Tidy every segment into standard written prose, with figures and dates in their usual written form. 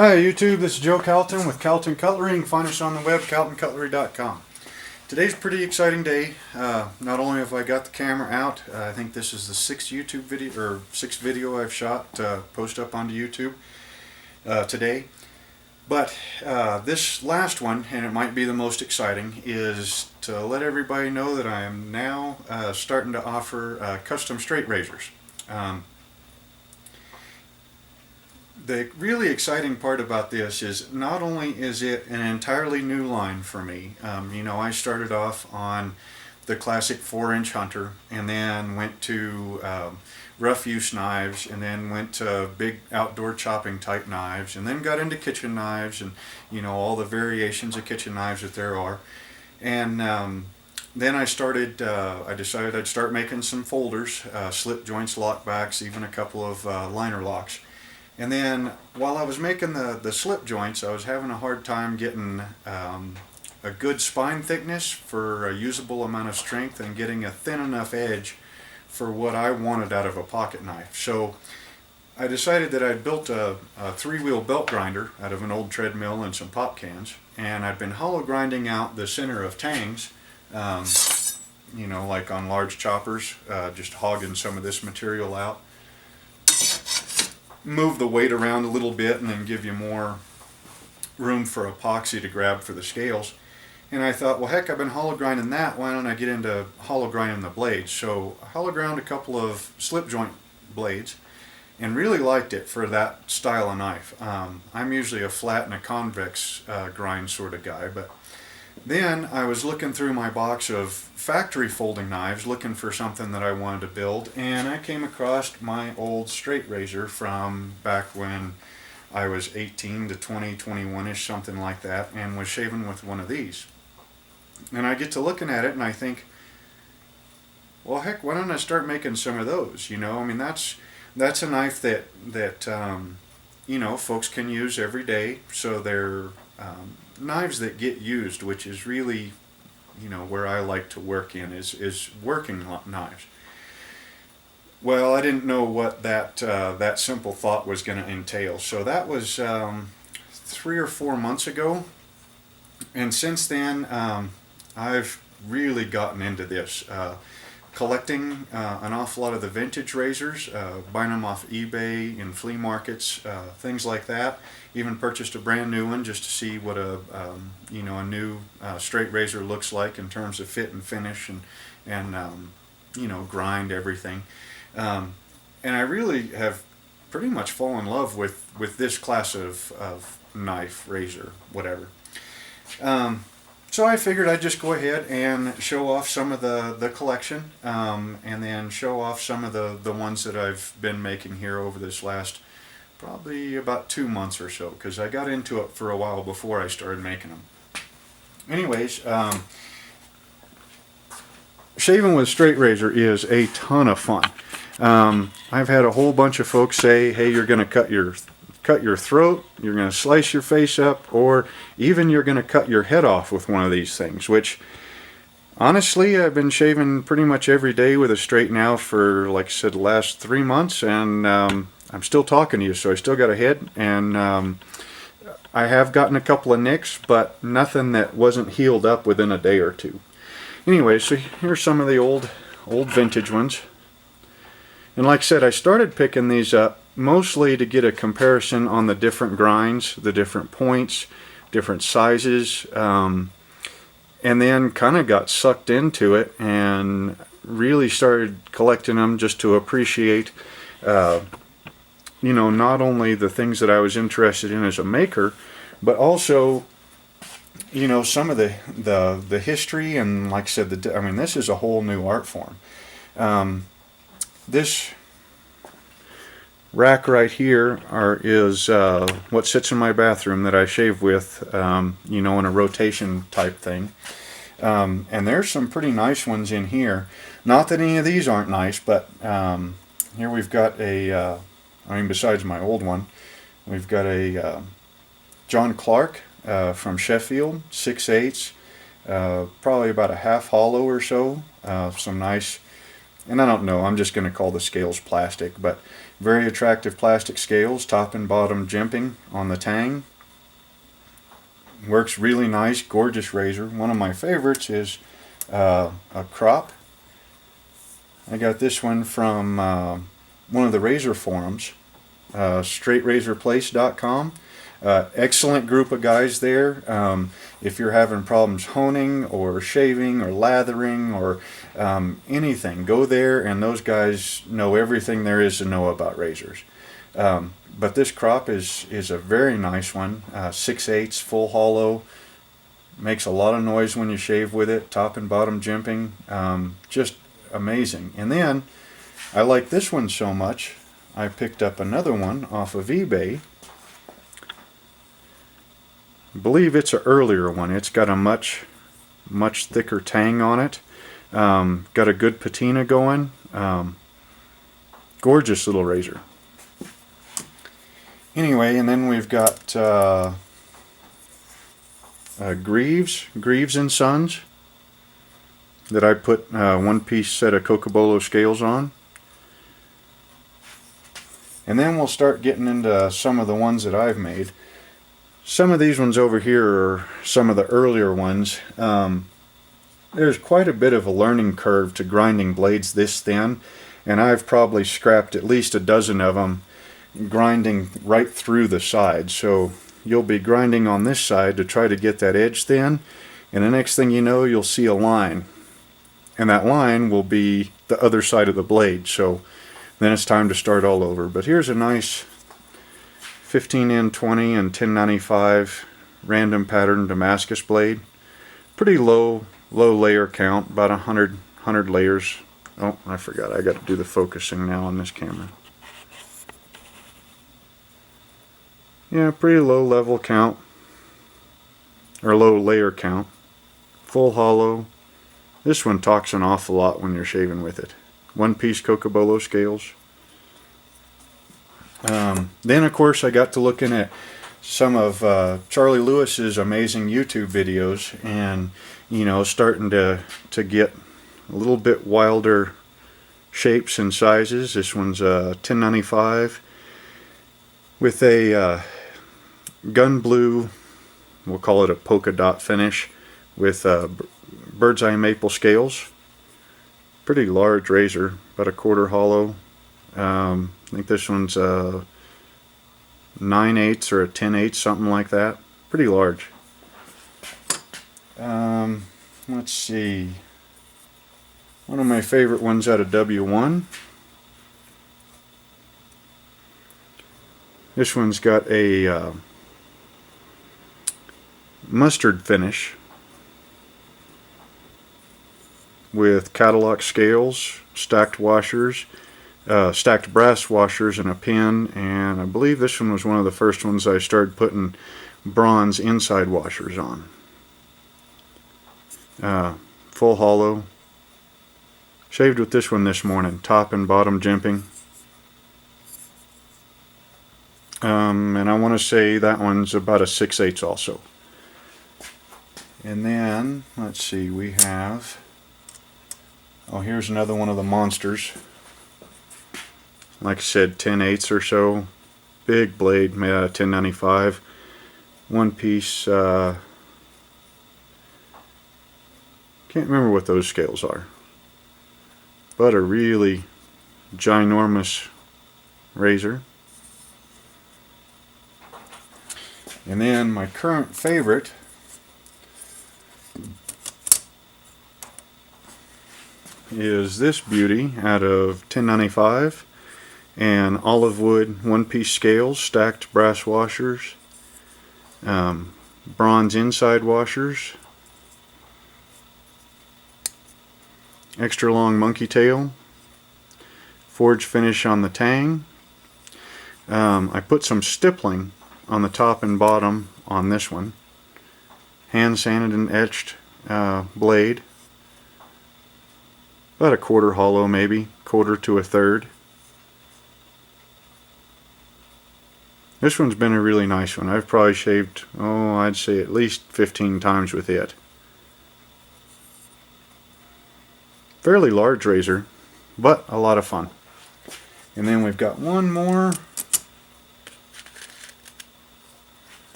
Hi YouTube, this is Joe Calton with Calton Cutlery. You can find us on the web, caltoncutlery.com. Today's a pretty exciting day. Not only have I got the camera out, I think this is the sixth video I've shot to post up onto YouTube today. But this last one, and it might be the most exciting, is to let everybody know that I am now starting to offer custom straight razors. The really exciting part about this is not only is it an entirely new line for me. I started off on the classic 4-inch Hunter, and then went to rough use knives, and then went to big outdoor chopping type knives, and then got into kitchen knives, and all the variations of kitchen knives that there are. And then I decided I'd start making some folders, slip joints, lockbacks, even a couple of liner locks. And then while I was making the slip joints, I was having a hard time getting a good spine thickness for a usable amount of strength, and getting a thin enough edge for what I wanted out of a pocket knife. So I decided that I'd built a 3-wheel belt grinder out of an old treadmill and some pop cans, and I'd been hollow grinding out the center of tangs, like on large choppers, just hogging some of this material out. Move the weight around a little bit and then give you more room for epoxy to grab for the scales. And I thought, well heck, I've been hollow grinding that, why don't I get into hollow grinding the blades? So I hollow ground a couple of slip joint blades and really liked it for that style of knife. I'm usually a flat and a convex grind sort of guy, but then I was looking through my box of factory folding knives looking for something that I wanted to build, and I came across my old straight razor from back when I was 18 to 20, 21-ish, something like that, and was shaving with one of these. And I get to looking at it and I think, well heck, why don't I start making some of those? That's a knife that folks can use every day, so they're knives that get used, which is really where I like to work in, is working knives. Well, I didn't know what that simple thought was going to entail, so that was 3 or 4 months ago, and since then I've really gotten into this, collecting an awful lot of the vintage razors, buying them off eBay and flea markets, things like that. Even purchased a brand new one just to see what a new straight razor looks like in terms of fit and finish and grind, everything. And I really have pretty much fallen in love with this class of knife, razor, whatever. So I figured I'd just go ahead and show off some of the collection, and then show off some of the ones that I've been making here over this last probably about 2 months or so, because I got into it for a while before I started making them. Anyways, shaving with straight razor is a ton of fun. I've had a whole bunch of folks say, hey, you're going to cut your throat, you're going to slice your face up, or even you're going to cut your head off with one of these things, which honestly I've been shaving pretty much every day with a straight now for, like I said, the last 3 months, and I'm still talking to you, so I still got a head, and I have gotten a couple of nicks, but nothing that wasn't healed up within a day or two. Anyway, so here's some of the old vintage ones. And like I said, I started picking these up mostly to get a comparison on the different grinds, the different points, different sizes, and then kind of got sucked into it and really started collecting them just to appreciate not only the things that I was interested in as a maker, but also some of the history, and like I said, this is a whole new art form. This rack right here is what sits in my bathroom that I shave with, in a rotation type thing. And there's some pretty nice ones in here. Not that any of these aren't nice, but here we've got besides my old one, we've got a John Clark from Sheffield, 6/8, probably about a half hollow or so. Some nice and I don't know, I'm just going to call the scales plastic, but very attractive plastic scales, top and bottom jimping on the tang. Works really nice, gorgeous razor. One of my favorites is a crop. I got this one from one of the razor forums, straightrazorplace.com. Excellent group of guys there. If you're having problems honing or shaving or lathering or anything, go there, and those guys know everything there is to know about razors. But this crop is a very nice one. 6/8 full hollow. Makes a lot of noise when you shave with it. Top and bottom jimping. Just amazing. And then I like this one so much, I picked up another one off of eBay. I believe it's an earlier one. It's got a much thicker tang on it. Got a good patina going. Gorgeous little razor. Anyway, and then we've got Greaves and Sons that I put one piece set of Cocobolo scales on. And then we'll start getting into some of the ones that I've made. Some of these ones over here are some of the earlier ones. There's quite a bit of a learning curve to grinding blades this thin, and I've probably scrapped at least a dozen of them grinding right through the side. So you'll be grinding on this side to try to get that edge thin, and the next thing you know, you'll see a line, and that line will be the other side of the blade. So then it's time to start all over. But here's a nice 15N20 and 1095 random pattern Damascus blade. Pretty low layer count, about 100 layers. Oh, I forgot, I got to do the focusing now on this camera. Yeah, pretty low level count, or low layer count. Full hollow. This one talks an awful lot when you're shaving with it. One piece Cocobolo scales. Then of course I got to looking at some of Charlie Lewis's amazing YouTube videos, and you know, starting to get a little bit wilder shapes and sizes. This one's a 1095 with a gun blue, we'll call it a polka dot finish, with bird's eye maple scales. Pretty large razor, about a quarter hollow. I think this one's a 9/8 or a 10/8, something like that. Pretty large. Let's see. One of my favorite ones out of W1. This one's got a mustard finish with Cadillac scales, stacked washers, stacked brass washers, and a pin. And I believe this one was one of the first ones I started putting bronze inside washers on. Full hollow. Shaved with this one this morning, top and bottom jimping. And I want to say that one's about a 6/8 also. And then, let's see, we have, oh, here's another one of the monsters. Like I said, 10/8 or so. Big blade made out of 1095. One piece, can't remember what those scales are, but a really ginormous razor. And then my current favorite is this beauty out of 1095 and olive wood one-piece scales, stacked brass washers, bronze inside washers, extra long monkey tail, forge finish on the tang. I put some stippling on the top and bottom on this one. Hand sanded and etched blade. About a quarter hollow, maybe, quarter to a third. This one's been a really nice one. I've probably shaved, oh, I'd say at least 15 times with it. Fairly large razor, but a lot of fun. And then we've got one more.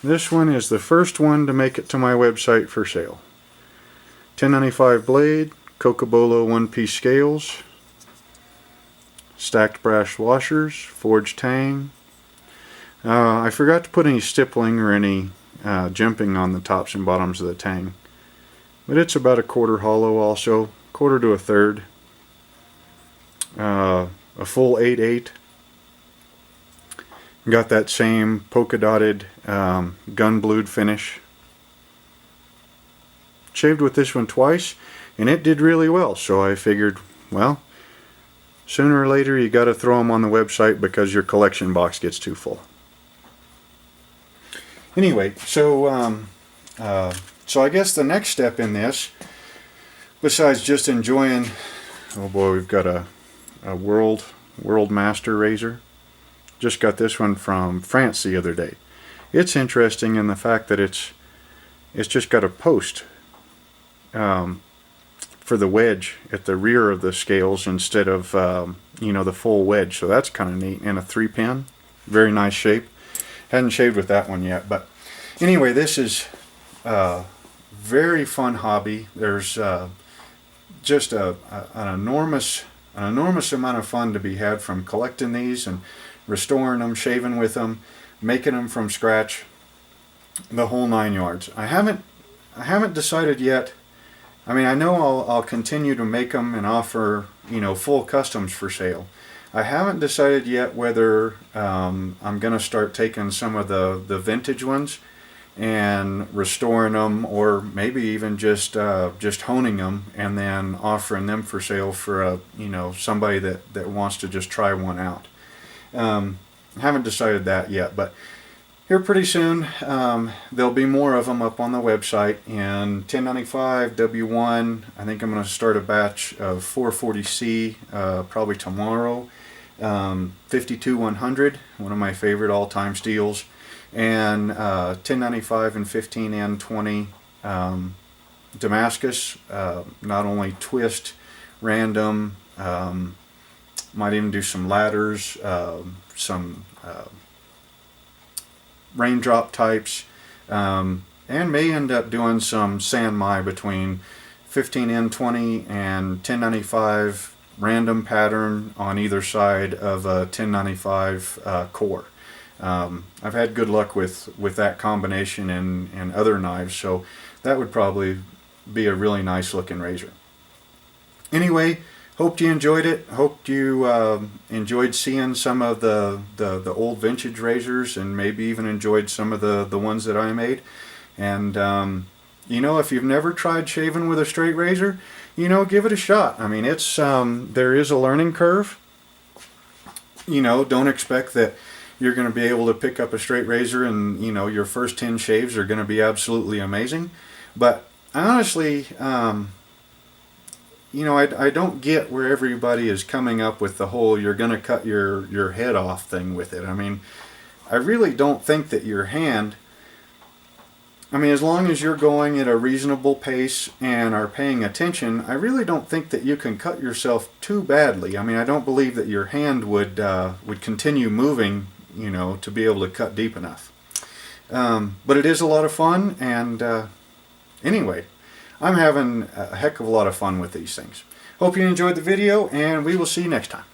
This one is the first one to make it to my website for sale. 1095 blade, Cocobolo one-piece scales, stacked brass washers, forged tang. I forgot to put any stippling or any jimping on the tops and bottoms of the tang. But it's about a quarter hollow also, quarter to a third. A full 8/8. Got that same polka dotted gun blued finish. Shaved with this one twice and it did really well, so I figured, well, sooner or later you got to throw them on the website because your collection box gets too full. Anyway, so I guess the next step in this, besides just enjoying, oh boy, we've got a World Master razor. Just got this one from France the other day. It's interesting in the fact that it's just got a post for the wedge at the rear of the scales instead of you know, the full wedge. So that's kind of neat, and a 3-pin, very nice shape. Hadn't shaved with that one yet, but anyway, this is a very fun hobby. There's just an enormous amount of fun to be had from collecting these and restoring them, shaving with them, making them from scratch, the whole 9 yards. I haven't decided yet. I mean, I know I'll continue to make them and offer, you know, full customs for sale. I haven't decided yet whether I'm going to start taking some of the vintage ones and restoring them, or maybe even just honing them and then offering them for sale for you know, somebody that wants to just try one out. Haven't decided that yet, but here pretty soon there'll be more of them up on the website. And 1095 W1, I think I'm going to start a batch of 440C probably tomorrow. 52-100, one of my favorite all-time steels, and 1095 and 15N20 Damascus, not only twist, random, might even do some ladders, some raindrop types, and may end up doing some Sanmai between 15N20 and 1095 random pattern on either side of a 1095 core. I've had good luck with that combination and other knives, so that would probably be a really nice looking razor. Anyway, hoped you enjoyed it. Hoped you enjoyed seeing some of the old vintage razors, and maybe even enjoyed some of the ones that I made. And you know, if you've never tried shaving with a straight razor, you know, give it a shot. I mean, it's there is a learning curve. You know, don't expect that you're going to be able to pick up a straight razor and, you know, your first 10 shaves are going to be absolutely amazing. But honestly, you know, I don't get where everybody is coming up with the whole you're going to cut your head off thing with it. I mean, I really don't think that your hand, I mean, as long as you're going at a reasonable pace and are paying attention, I really don't think that you can cut yourself too badly. I mean, I don't believe that your hand would continue moving, you know, to be able to cut deep enough. But it is a lot of fun, and anyway, I'm having a heck of a lot of fun with these things. Hope you enjoyed the video, and we will see you next time.